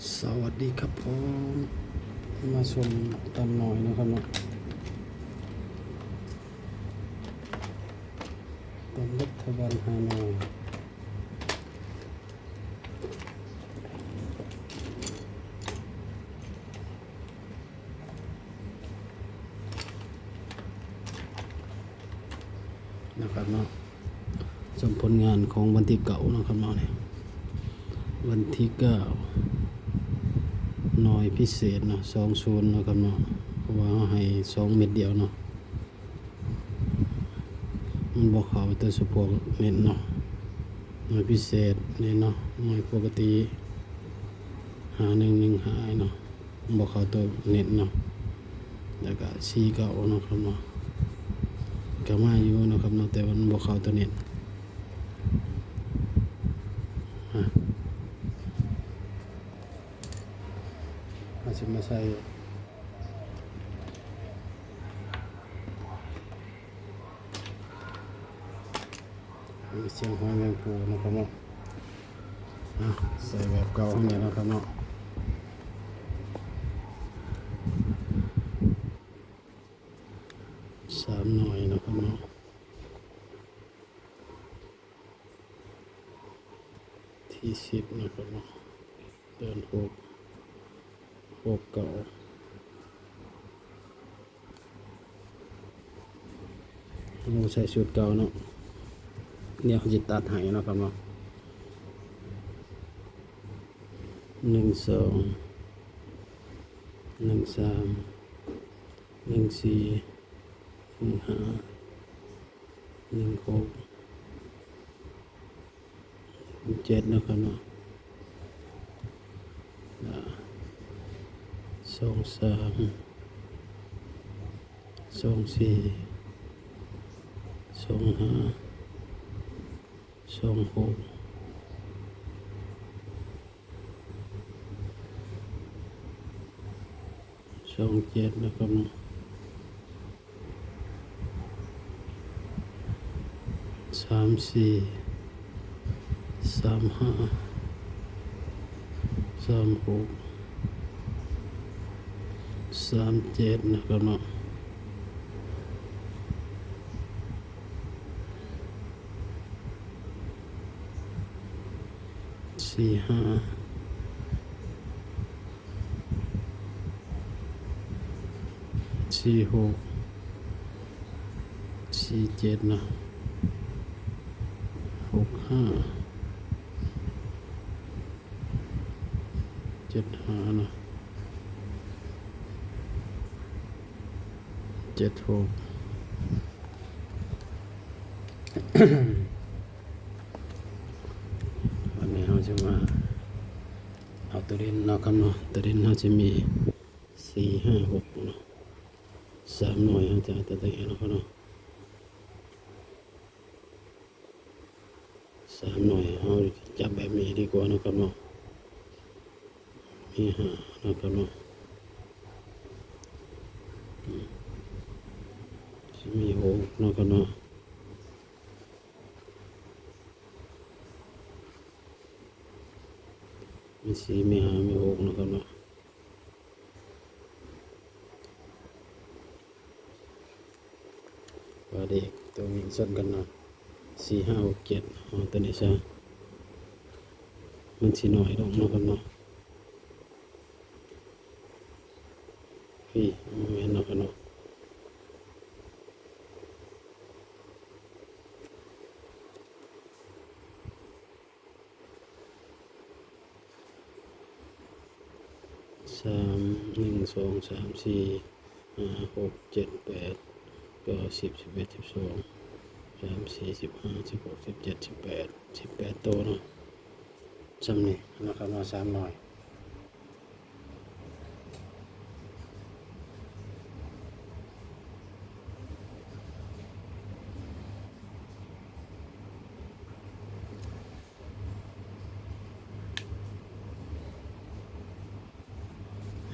สวัสดีครับผมมาชมตำหน่อยนะครับเนาะตำรัฐบาลฮานอยนะครับเนาะชมผลงานของวันที่เก่านะครับเนาะเนี่ยวันที่เก้าหน่อยพิเศษเนาะ20นะครับเนาะเพราะว่าให้2 เม็ดเดียวเนาะมันบอกเขาตัวสปอร์เน็ตเนาะหน่วยพิเศษนี่เนาะหน่วยปกติ5115เนาะบอกเขาตัวเน็ตเนาะแล้วก็49เนาะครับเนาะก็มาอยู่เนาะครับเนาะแต่มันบอกเขาตัวเน็ตมาชิมมาใส่เสียงหอยแมงปูนะครับเนาะใส่แบบเก่าให้เนี่ยนะครับเนาะ3 หน่อยนะครับเนาะที่10นะครับเนาะเดิน6เก่าเราใส่ชุดเก่าเนาะเนี่ยเขาจะตัดให้นะครับเนาะ12 13 14 15 16 17นะครับเนาะ23 24 25 26 27นะครับเนาะ34 35 36 37นะครับเนาะ45 46 47นะ65 75นะ76วันนี้เราจะมาเอาตัวเด่นเนาะครับเนาะตัวเด่นเราจะมี4 5 6เนาะ3 หน่วยเราจะตัวเด่นเนาะครับเนาะ3 หน่วยเอาจับแบบนี้ดีกว่านะครับเนาะมี5นะครับเนาะมี6นะครับเนาะมี4มี5มี6นะครับเนาะว่าเด็กตัววิ่งส้นกันเนาะ4 5 6 7เอาตัวนี้ซะมันสิน้อยลงนะครับเนาะพี่แม่นเนาะครับเนาะ3 1 2 3 4 5 6 7 8 9 10 11 12 13 14 15 16 17 18 18ตัวเนาะจำนี่นะครับเนาะ3 หน่อย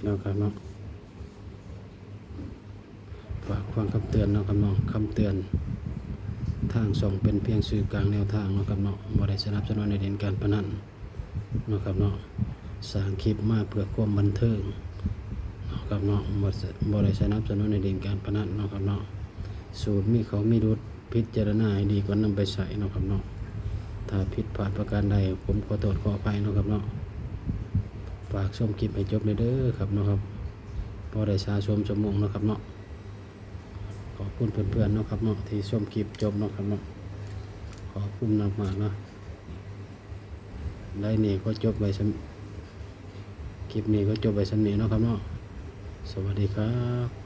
นะครับเนาะฝากฟังคำเตือนนะครับเนาะคำเตือนทางส่งเป็นเพียงสื่อกลางแนวทางนะครับเนาะบ่ได้สนับสนุนในเด่นการพนันนะครับเนาะ สร้างคลิปมาเพื่อความบันเทิงเนาะครับเนาะบ่ได้สนับสนุนในเรื่องการพนันเนาะครับเนาะสูตรมีเขามีดุลพิจารณาให้ดีก่อนนำไปใส่เนาะครับเนาะถ้าผิดพลาดประการใดผมขอโทษขออภัยเนาะครับเนาะฝากชมคลิปให้จบเลยเด้อครับเนาะครับพอได้ชาชมชั่วโมงเนาะครับเนาะขอบคุณเพื่อนๆเนาะครับเนาะที่ชมคลิปจบเนาะครับเนาะขอบคุณมากๆเนาะได้นี่ก็จบไปคลิปนี้ก็จบไปสำเนียงเนาะครับเนาะสวัสดีครับ